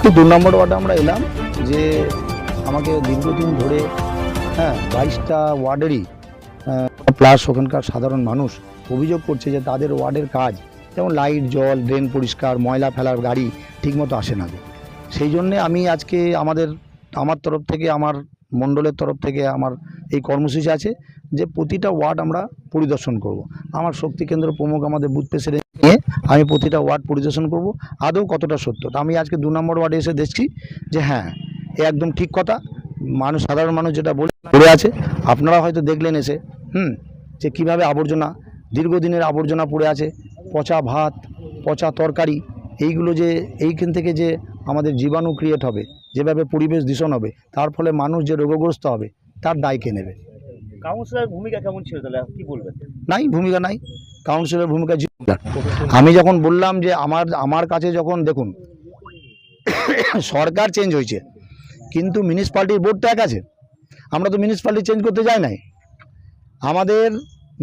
2 নম্বর ওয়ার্ডে আমরা এলাম যে আমাকে দীর্ঘদিন ধরে 22টা ওয়ার্ডেরই প্লাস ওখানকার সাধারণ মানুষ অভিযোগ করছে যে তাদের ওয়ার্ডের কাজ যেমন লাইট, জল, ড্রেন পরিষ্কার, ময়লা ফেলার গাড়ি ঠিকমতো আসে না। সেই জন্যে আমি আজকে আমার তরফ থেকে, আমার মণ্ডলের তরফ থেকে আমার এই কর্মসূচি আছে যে প্রতিটা ওয়ার্ড আমরা পরিদর্শন করব। আমার শক্তি কেন্দ্র প্রমুখ আমাদের বুথ প্রেসিডেন্ট নিয়ে আমি প্রতিটা ওয়ার্ড পরিদর্শন করব আদৌ কতটা সত্য। তা আমি আজকে 2 নম্বর ওয়ার্ডে এসে দেখছি যে হ্যাঁ, এ একদম ঠিক কথা। সাধারণ মানুষ যেটা বলে আছে, আপনারা হয়তো দেখলেন এসে যে কীভাবে আবর্জনা, দীর্ঘদিনের আবর্জনা পড়ে আছে, পচা ভাত, পচা তরকারি, এইগুলো যে এইখান থেকে যে আমাদের জীবাণু ক্রিয়েট হবে, যেভাবে পরিবেশ দূষণ হবে, তার ফলে মানুষ যে রোগগ্রস্ত হবে তার দায় কে নেবে? কাউন্সিলর ভূমিকা কেমন ছিল তাহলে কি বলবেন? নাই, ভূমিকা নাই। কাউন্সিলর ভূমিকা আমি যখন বললাম যে আমার কাছে যখন দেখুন সরকার চেঞ্জ হয়েছে কিন্তু মিউনিসিপ্যালিটির বোর্ড তো এক আছে। আমরা তো মিউনিসিপ্যালিটি চেঞ্জ করতে যাই নাই। আমাদের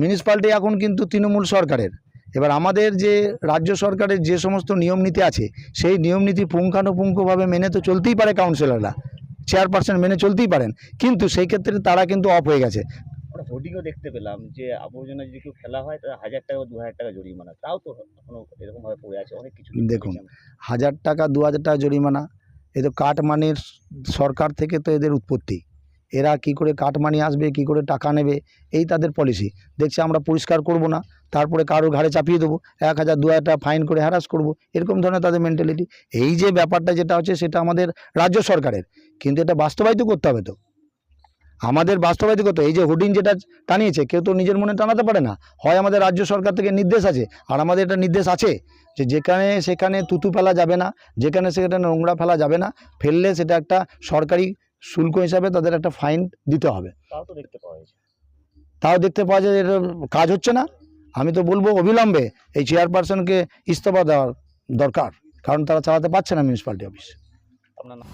মিউনিসিপ্যালিটি এখন কিন্তু তৃণমূল সরকারের। এবার আমাদের যে রাজ্য সরকারের যে সমস্ত নিয়ম নীতি আছে সেই নিয়ম নীতি পুঙ্খানুপুঙ্খভাবে মেনে তো চলতেই পারে কাউন্সিলররা, চেয়ারপারসন মেনে চলতেই পারেন, কিন্তু সেই ক্ষেত্রে তারা কিন্তু অফ হয়ে গেছে। আমরা হোর্ডিংও দেখতে পেলাম যে আবর্জনা যদি কেউ ফেলা হয় তাহলে 1000 টাকা বা 2000 টাকা জরিমানা, তাও তো এখনো এরকমভাবে পড়ে আছে অনেক কিছু। দেখুন, 1000 টাকা 2000 টাকা জরিমানা, এ তো কাটমানির সরকার থেকে তো এদের উৎপত্তি। এরা কি করে কাটমানি আসবে, কি করে টাকা নেবে, এই তাদের পলিসি। দেখছি আমরা পরিষ্কার করব না, তারপরে কারোর ঘাড়ে চাপিয়ে দেবো, 1000 2000 টাকা ফাইন করে হ্যারাস করব, এরকম ধরনের তাদের মেন্টালিটি। এই যে ব্যাপারটা যেটা হচ্ছে সেটা আমাদের রাজ্য সরকারের, কিন্তু এটা বাস্তবায়িত করতে হবে তো আমাদের, বাস্তবায়িত করতে। এই যে হোর্ডিং যেটা টানিয়েছে, কেউ তো নিজের মনে টানাতে পারে না, হয় আমাদের রাজ্য সরকার থেকে নির্দেশ আছে, আর আমাদের এটা নির্দেশ আছে যে যেখানে সেখানে থুতু ফেলা যাবে না, যেখানে সেখানে নোংরা ফেলা যাবে না, ফেললে সেটা একটা সরকারি শুল্ক হিসাবে তাদের একটা ফাইন দিতে হবে। তাও দেখতে পাওয়া যায় এটা কাজ হচ্ছে না। আমি তো বলবো অবিলম্বে এই চেয়ারপারসনকে ইস্তফা দেওয়ার দরকার, কারণ তারা চালাতে পারছে না মিউনিসিপ্যালিটি অফিস। আপনার নাম?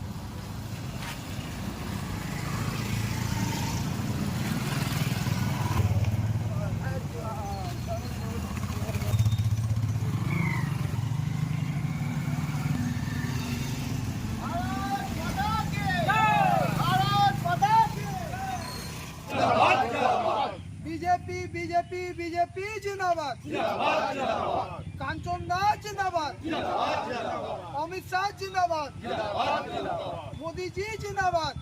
बीजेपी बीजेपी बीजेपी जिंदाबाद, कांचन दास जिंदाबाद, अमित शाह जिंदाबाद, मोदी जी जिंदाबाद।